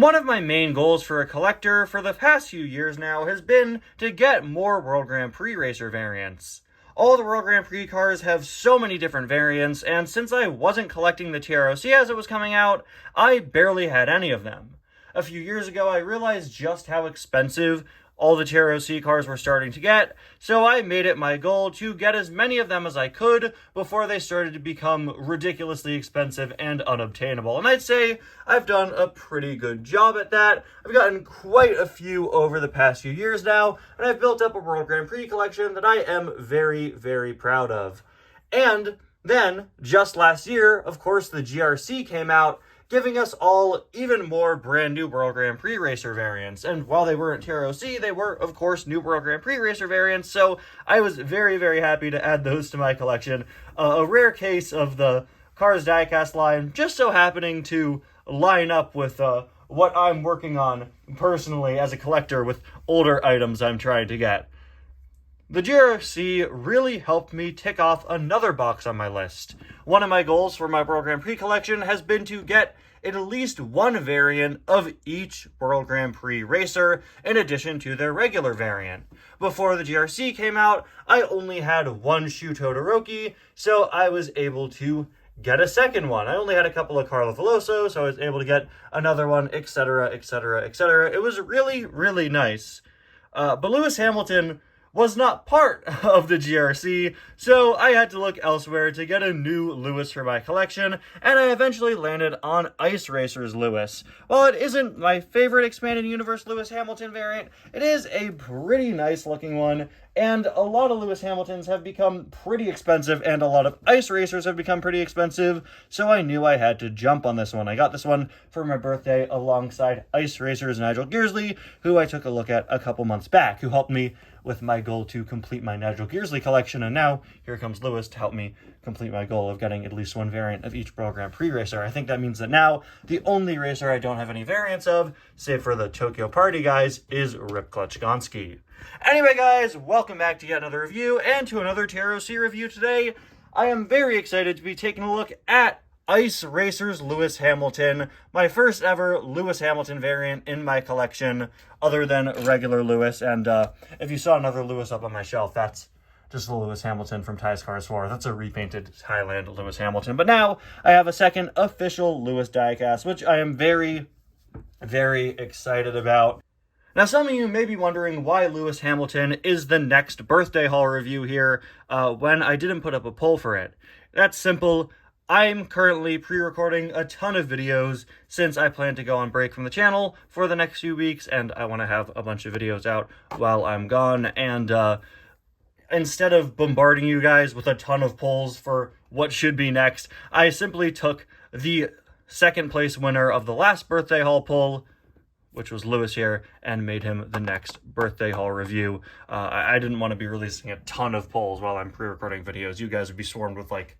One of my main goals for a collector for the past few years now has been to get more World Grand Prix Racer variants. All the World Grand Prix cars have so many different variants, and since I wasn't collecting the TROC as it was coming out, I barely had any of them. A few years ago, I realized just how expensive all the TROC cars were starting to get, so I made it my goal to get as many of them as I could before they started to become ridiculously expensive and unobtainable. And I'd say I've done a pretty good job at that. I've gotten quite a few over the past few years now, and I've built up a World Grand Prix collection that I am very, very proud of. And then, just last year, of course, the GRC came out, giving us all even more brand new World Grand Prix Racer variants. And while they weren't TROC, they were, of course, new World Grand Prix Racer variants, so I was very, very happy to add those to my collection. A rare case of the Cars Diecast line just so happening to line up with what I'm working on personally as a collector with older items I'm trying to get. The GRC really helped me tick off another box on my list. One of my goals for my World Grand Prix collection has been to get at least one variant of each World Grand Prix racer in addition to their regular variant. Before the GRC came out, I only had one Shu Todoroki, so I was able to get a second one. I only had a couple of Carlo Veloso, so I was able to get another one, etc., etc., etc. It was really, really nice. But Lewis Hamilton was not part of the GRC, so I had to look elsewhere to get a new Lewis for my collection, and I eventually landed on Ice Racers Lewis. While it isn't my favorite Expanded Universe Lewis Hamilton variant, it is a pretty nice looking one, and a lot of Lewis Hamiltons have become pretty expensive, and a lot of Ice Racers have become pretty expensive, so I knew I had to jump on this one. I got this one for my birthday alongside Ice Racers Nigel Gearsley, who I took a look at a couple months back, who helped me with my goal to complete my Nigel Gearsley collection, and now here comes Lewis to help me complete my goal of getting at least one variant of each World Grand Prix racer. I think that means that now the only racer I don't have any variants of, save for the Tokyo Party guys, is Rip Klutchgonski. Anyway guys, welcome back to yet another review, and to another TROC review today. I am very excited to be taking a look at Ice Racers Lewis Hamilton, my first ever Lewis Hamilton variant in my collection, other than regular Lewis. And if you saw another Lewis up on my shelf, that's just the Lewis Hamilton from Ty's Cars 4. That's a repainted Thailand Lewis Hamilton. But now I have a second official Lewis diecast, which I am very, very excited about. Now, some of you may be wondering why Lewis Hamilton is the next birthday haul review here when I didn't put up a poll for it. That's simple. I'm currently pre-recording a ton of videos since I plan to go on break from the channel for the next few weeks, and I want to have a bunch of videos out while I'm gone. And instead of bombarding you guys with a ton of polls for what should be next, I simply took the second place winner of the last birthday haul poll, which was Lewis here, and made him the next birthday haul review. I didn't want to be releasing a ton of polls while I'm pre-recording videos. You guys would be swarmed with like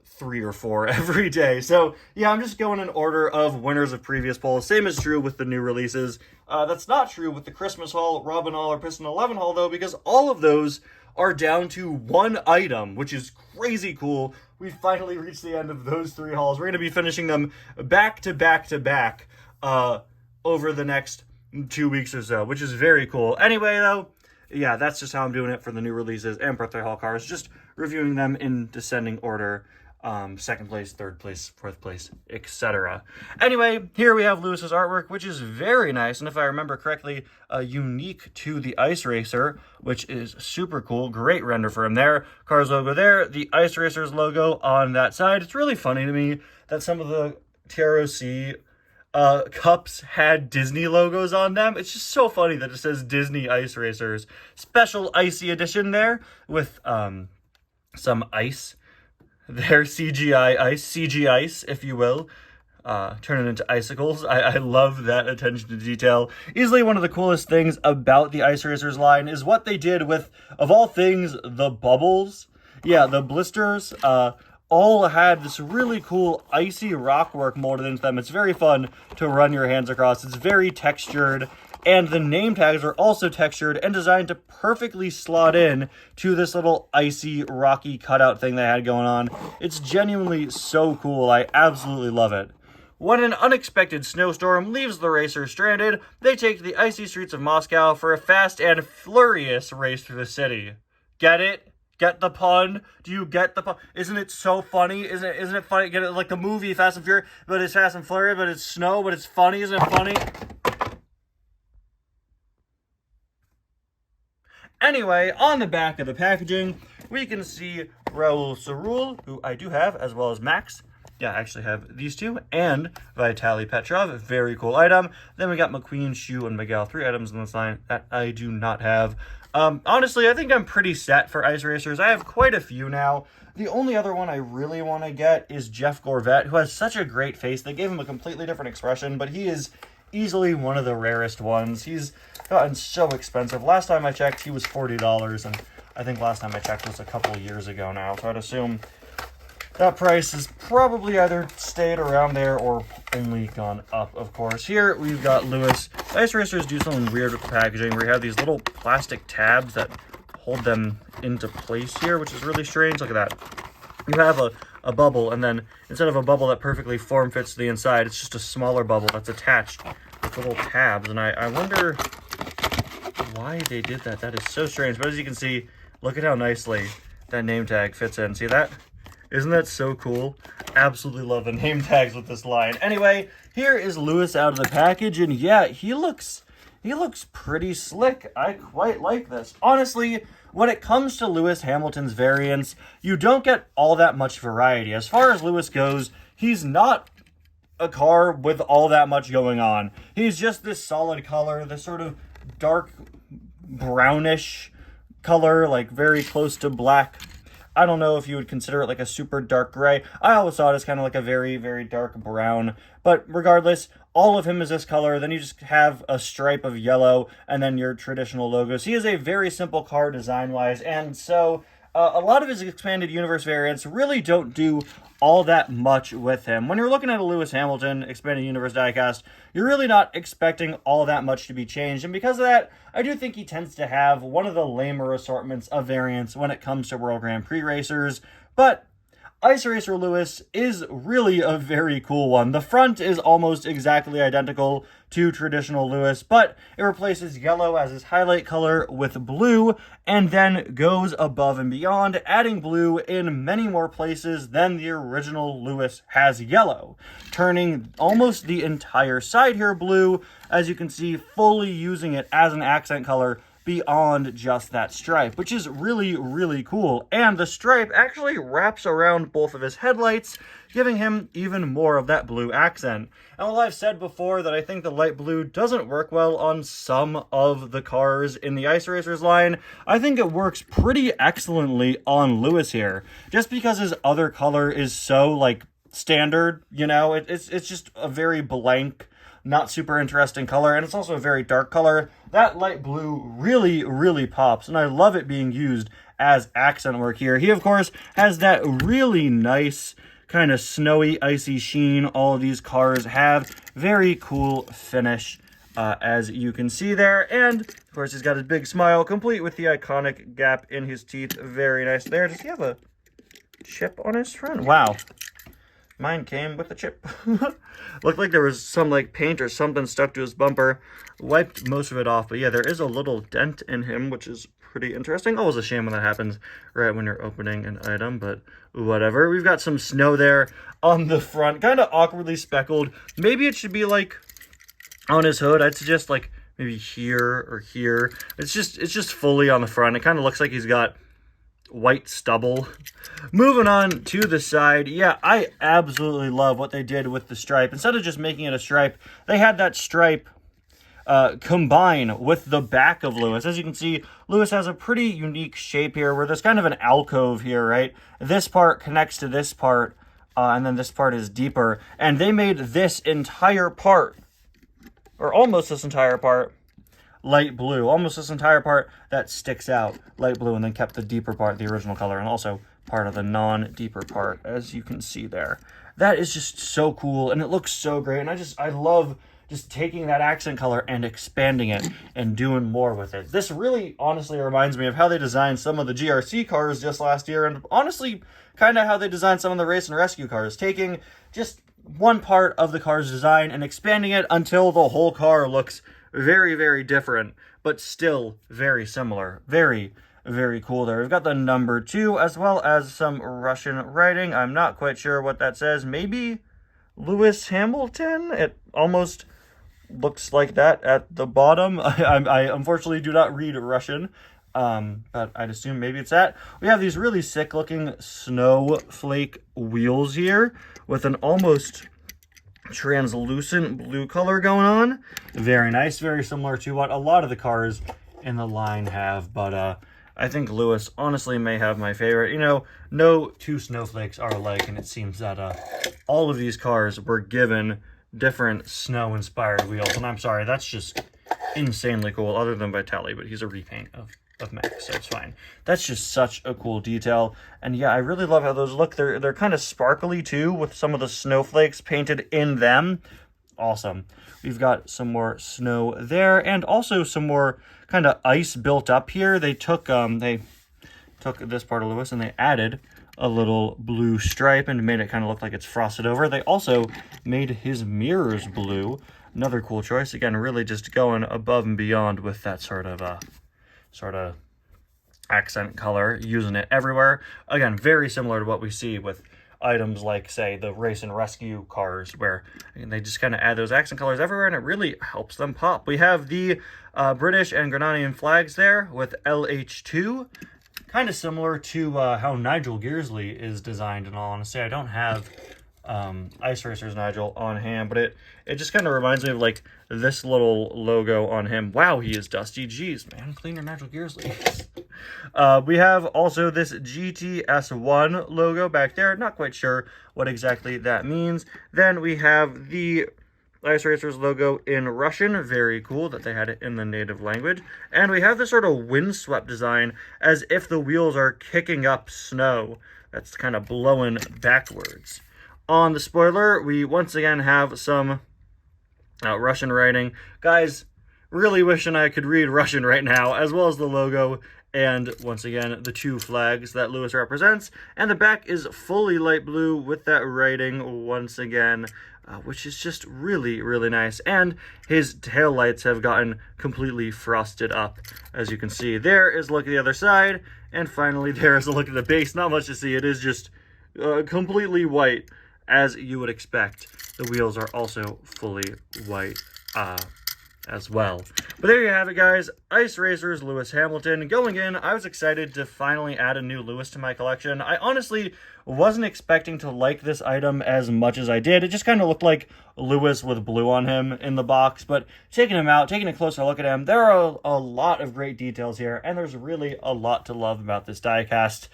3 or 4 every day. So yeah, I'm just going in order of winners of previous polls. Same is true with the new releases. That's not true with the Christmas haul, Robin haul, or Piston 11 haul though, because all of those are down to one item, which is crazy cool. We finally reached the end of those 3 hauls. We're going to be finishing them back to back to back over the next 2 weeks or so, which is very cool. Anyway though, yeah, that's just how I'm doing it for the new releases and birthday haul cars, just reviewing them in descending order. Second place, third place, fourth place, etc. Anyway, here we have Lewis's artwork, which is very nice, and if I remember correctly, unique to the Ice Racer, which is super cool. Great render for him there. Cars logo there, the Ice Racers logo on that side. It's really funny to me that some of the TROC cups had Disney logos on them. It's just so funny that it says Disney Ice Racers. Special icy edition there with some ice. Their CGI ice, CG ice, if you will. Turn it into icicles. I love that attention to detail. Easily one of the coolest things about the Ice Racers line is what they did with, of all things, the bubbles. Yeah, the blisters all had this really cool icy rock work molded into them. It's very fun to run your hands across. It's very textured. And the name tags are also textured and designed to perfectly slot in to this little icy, rocky cutout thing they had going on. It's genuinely so cool. I absolutely love it. When an unexpected snowstorm leaves the racers stranded, they take to the icy streets of Moscow for a fast and furious race through the city. Get it? Get the pun? Do you get the pun? Isn't it so funny? Isn't it funny? Get it like the movie Fast and Furious, but it's Fast and Furious, but it's snow, but it's funny. Isn't it funny? Anyway, on the back of the packaging, we can see Raul Cerul, who I do have, as well as Max. Yeah, I actually have these two, and Vitaly Petrov, very cool item. Then we got McQueen, Shu, and Miguel, 3 items in this line that I do not have. Honestly, I think I'm pretty set for Ice Racers. I have quite a few now. The only other one I really want to get is Jeff Gorvette, who has such a great face. They gave him a completely different expression, but he is easily one of the rarest ones. He's gotten so expensive. Last time I checked, he was $40, and I think last time I checked was a couple years ago now, so I'd assume that price has probably either stayed around there or only gone up, of course. Here, we've got Lewis. Ice Racers do something weird with the packaging, where you have these little plastic tabs that hold them into place here, which is really strange. Look at that. You have a bubble, and then instead of a bubble that perfectly form-fits to the inside, it's just a smaller bubble that's attached with little tabs, and I wonder why they did that. That is so strange, but as you can see, look at how nicely that name tag fits in. See that? Isn't that so cool? Absolutely love the name tags with this line. Anyway, here is Lewis out of the package, and yeah, he looks pretty slick. I quite like this. Honestly, when it comes to Lewis Hamilton's variants, you don't get all that much variety. As far as Lewis goes, he's not a car with all that much going on. He's just this solid color, this sort of dark brownish color, like very close to black. I don't know if you would consider it like a super dark gray. I always saw it as kind of like a very, very dark brown. But regardless, all of him is this color. Then you just have a stripe of yellow and then your traditional logos. He is a very simple car design-wise. And so a lot of his expanded universe variants really don't do all that much with him. When you're looking at a Lewis Hamilton expanded universe diecast, you're really not expecting all that much to be changed. And because of that, I do think he tends to have one of the lamer assortments of variants when it comes to World Grand Prix racers. But Ice Racer Lewis is really a very cool one. The front is almost exactly identical to traditional Lewis, but it replaces yellow as his highlight color with blue, and then goes above and beyond, adding blue in many more places than the original Lewis has yellow, turning almost the entire side here blue, as you can see, fully using it as an accent color beyond just that stripe, which is really, really cool. And the stripe actually wraps around both of his headlights, giving him even more of that blue accent. And while I've said before that I think the light blue doesn't work well on some of the cars in the Ice Racers line, I think it works pretty excellently on Lewis here, just because his other color is so, like, standard, you know? It's just a very blank, not super interesting color, and it's also a very dark color. That light blue really, really pops, and I love it being used as accent work here. He, of course, has that really nice kind of snowy, icy sheen all of these cars have. Very cool finish, as you can see there. And, of course, he's got his big smile, complete with the iconic gap in his teeth. Very nice there. Does he have a chip on his front? Wow. Mine came with a chip. Looked like there was some like paint or something stuck to his bumper. Wiped most of it off, but yeah, there is a little dent in him, which is pretty interesting. Always a shame when that happens right when you're opening an item, but whatever. We've got some snow there on the front, kind of awkwardly speckled. Maybe it should be like on his hood. I'd suggest like maybe here or here. It's just fully on the front. It kind of looks like he's got white stubble. Moving on to the side, yeah, I absolutely love what they did with the stripe. Instead of just making it a stripe, they had that stripe combine with the back of Lewis. As you can see, Lewis has a pretty unique shape here where there's kind of an alcove here, right? This part connects to this part, and then this part is deeper. And they made this entire part, or almost this entire part, light blue. Almost this entire part that sticks out light blue, and then kept the deeper part the original color, and also part of the non-deeper part, as you can see there. That is just so cool, and it looks so great, and I love just taking that accent color and expanding it and doing more with it. This really honestly reminds me of how they designed some of the GRC cars just last year, and honestly kind of how they designed some of the race and rescue cars, taking just one part of the car's design and expanding it until the whole car looks very, very different, but still very similar. Very, very cool there. We've got the number 2 as well as some Russian writing. I'm not quite sure what that says. Maybe Lewis Hamilton? It almost looks like that at the bottom. I unfortunately do not read Russian, but I'd assume maybe it's that. We have these really sick looking snowflake wheels here with an almost translucent blue color going on. Very nice, very similar to what a lot of the cars in the line have, but I think Lewis honestly may have my favorite. You know, no two snowflakes are alike, and it seems that all of these cars were given different snow-inspired wheels, and I'm sorry, that's just insanely cool, other than Vitali, but he's a repaint of Max, so it's fine. That's just such a cool detail, and yeah, I really love how those look. They're kind of sparkly too, with some of the snowflakes painted in them. Awesome. We've got some more snow there, and also some more kind of ice built up here. They took this part of Lewis and they added a little blue stripe and made it kind of look like it's frosted over. They also made his mirrors blue. Another cool choice. Again, really just going above and beyond with that sort of accent color, using it everywhere. Again, very similar to what we see with items like, say, the race and rescue cars, where they just kind of add those accent colors everywhere, and it really helps them pop. We have the British and Grenadian flags there with LH2. Kind of similar to how Nigel Gearsley is designed, in all honesty. I don't have Ice Racers Nigel on hand, but it just kind of reminds me of like this little logo on him. Wow, he is dusty. Jeez, man, cleaner Nigel Gearsley. We have also this GTS1 logo back there. Not quite sure what exactly that means. Then we have the Ice Racers logo in Russian. Very cool that they had it in the native language. And we have this sort of windswept design as if the wheels are kicking up snow that's kind of blowing backwards. On the spoiler, we once again have some Russian writing. Guys, really wishing I could read Russian right now, as well as the logo and, once again, the 2 flags that Lewis represents. And the back is fully light blue with that writing once again, which is just really, really nice. And his tail lights have gotten completely frosted up, as you can see. There is a look at the other side, and finally there is a look at the base. Not much to see. It is just completely white, as you would expect. The wheels are also fully white as well. But there you have it, guys. Ice Racers Lewis Hamilton. Going in, I was excited to finally add a new Lewis to my collection. I honestly wasn't expecting to like this item as much as I did. It just kind of looked like Lewis with blue on him in the box, but taking him out, taking a closer look at him, there are a lot of great details here, and there's really a lot to love about this diecast.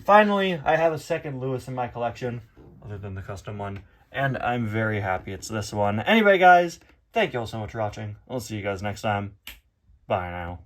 Finally, I have a second Lewis in my collection, other than the custom one, and I'm very happy it's this one. Anyway, guys, thank you all so much for watching. I'll see you guys next time. Bye now.